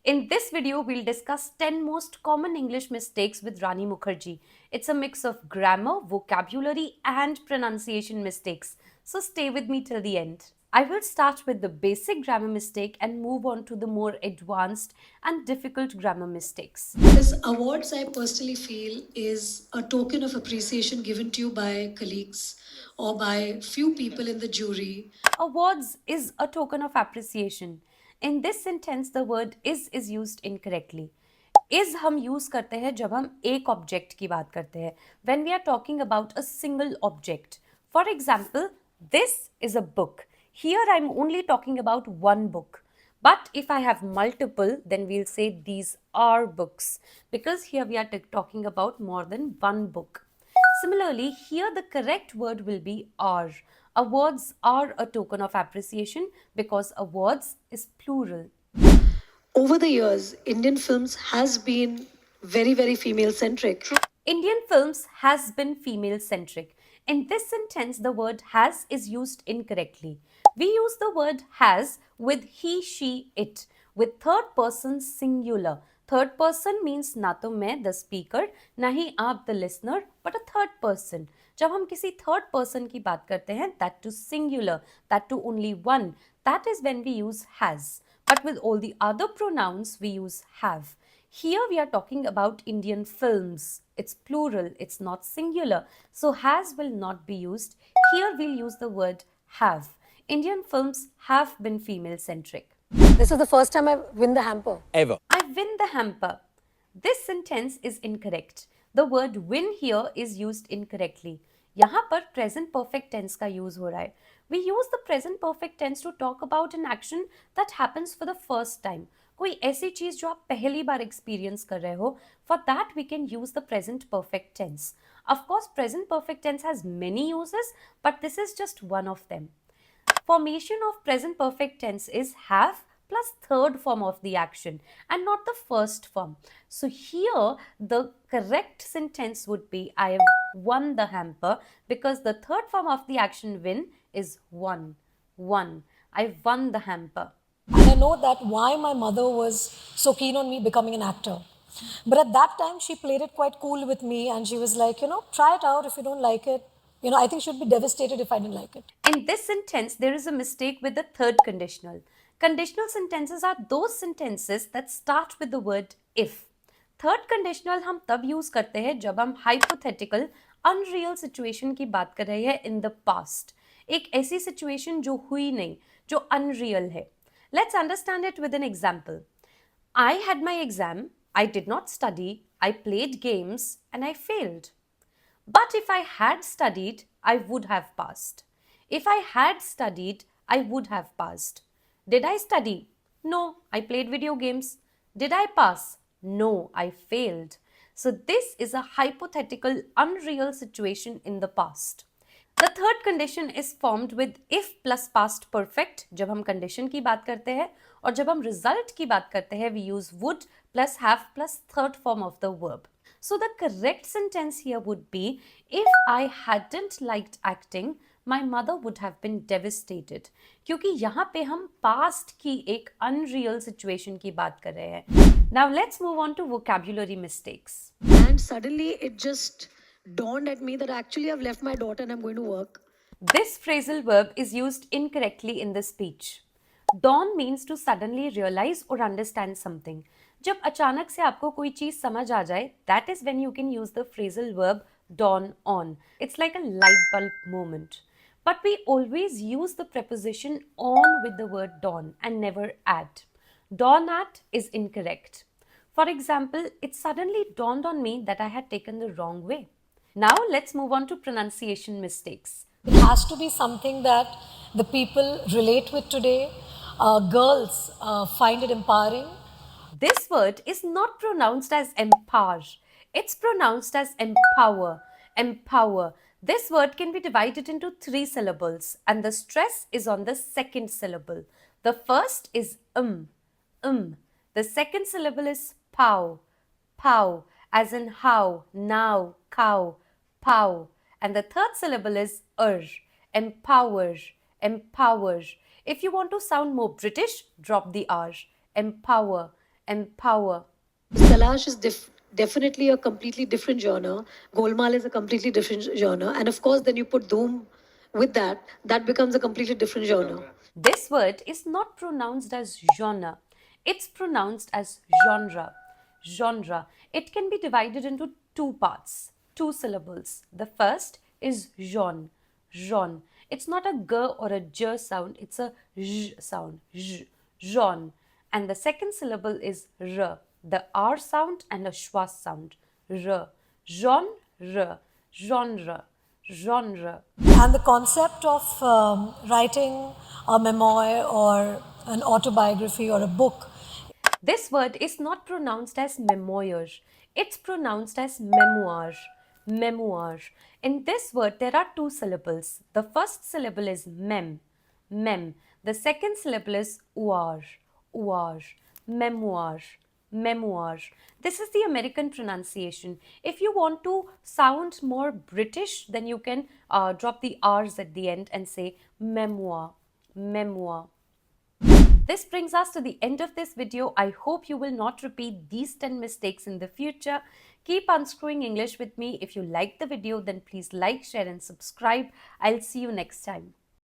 In this video, we'll discuss 10 most common English mistakes with Rani Mukherjee. It's a mix of grammar, vocabulary, and pronunciation mistakes. So stay with me till the end. I will start with the basic grammar mistake and move on to the more advanced and difficult grammar mistakes. This awards, I personally feel, is a token of appreciation given to you by colleagues or by few people in the jury. Awards is a token of appreciation. In this sentence, the word is used incorrectly. Is हम use करते हैं जब हम एक object की बात करते हैं when we are talking about a single object. For example, this is a book. Here I'm only talking about one book. But if I have multiple, then we'll say these are books because here we are talking about more than one book. Similarly, here the correct word will be are. Awards are a token of appreciation because awards is plural. Over the years, Indian films has been very female centric. Indian films has been female centric. In this sentence, the word has is used incorrectly. We use the word has with he, she, it with third person singular. Third person means ना तो मैं the speaker, ना ही आप the listener, but a third person. जब हम किसी third person की बात करते हैं, that to singular, that to only one, that is when we use has. But with all the other pronouns, we use have. Here we are talking about Indian films. It's plural, it's not singular. So has will not be used. Here we'll use the word have. Indian films have been female centric. This is the first time I win the hamper. Ever. I win the hamper. This sentence is incorrect. The word win here is used incorrectly. यहाँ पर present perfect tense का use हो रहा है. We use the present perfect tense to talk about an action that happens for the first time. कोई ऐसी चीज जो आप पहली बार experience कर रहे हो, for that we can use the present perfect tense. Of course, present perfect tense has many uses, but this is just one of them. Formation of present perfect tense is have plus third form of the action and not the first form. So here the correct sentence would be I have won the hamper because the third form of the action win is won. Won. I won the hamper. And I know that why my mother was so keen on me becoming an actor. But at that time, she played it quite cool with me and she was like, try it out. If you don't like it, I think she'd be devastated if I didn't like it. In this sentence, there is a mistake with the third conditional. Conditional sentences are those sentences that start with the word if. Third conditional हम तब use करते हैं जब हम hypothetical, unreal situation की बात कर रहे हैं in the past. एक ऐसी situation जो हुई नहीं, जो unreal है. Let's understand it with an example. I had my exam, I did not study, I played games, and I failed. But if I had studied, I would have passed. If I had studied, I would have passed. Did I study? No, I played video games. Did I pass? No, I failed. So this is a hypothetical, unreal situation in the past. The third condition is formed with if plus past perfect जब हम condition की बात करते हैं और जब हम result की बात करते हैं we use would plus have plus third form of the verb. So the correct sentence here would be if I hadn't liked acting, my mother would have been devastated. क्योंकि यहाँ पे हम past की एक unreal situation की बात कर रहे हैं. Now let's move on to vocabulary mistakes. And suddenly it just dawned at me that actually I've left my daughter and I'm going to work. This phrasal verb is used incorrectly in the speech. Dawn means to suddenly realize or understand something. जब अचानक से आपको कोई चीज समझ आ जाए, that is when you can use the phrasal verb dawn on. It's like a light bulb moment. But we always use the preposition on with the word dawn and never at. Dawn at is incorrect. For example, it suddenly dawned on me that I had taken the wrong way. Now let's move on to pronunciation mistakes. It has to be something that the people relate with today. Girls find it empowering. This word is not pronounced as empower. It's pronounced as empower. Empower. This word can be divided into 3 syllables and the stress is on the second syllable. The first is The second syllable is pow. Pow, as in how, now, cow, pow. And the third syllable is empower, empower. If you want to sound more British, drop the R. Empower, empower, Talash is definitely a completely different genre. Golmaal is a completely different genre. And of course, then you put Dhoom with that, that becomes a completely different genre. This word is not pronounced as genre, it's pronounced as genre. Genre. It can be divided into two parts, two syllables. The first is jaune. Jaune. It's not a g or a j sound, it's a j sound. J. Jaune. And the second syllable is r, the r sound and a schwa sound. R. Jaune, r. Genre. Genre. And the concept of writing a memoir or an autobiography or a book, This word is not pronounced as memoir, it's pronounced as memoir. Memoir. In this word, there are two syllables. The first syllable is mem, mem. The second syllable is uar, uar. Memoir, memoir. This is the American pronunciation. If you want to sound more British, then you can drop the R's at the end and say memoir, memoir. This brings us to the end of this video. I hope you will not repeat these 10 mistakes in the future. Keep unscrewing English with me. If you like the video, then please like, share and subscribe. I'll see you next time.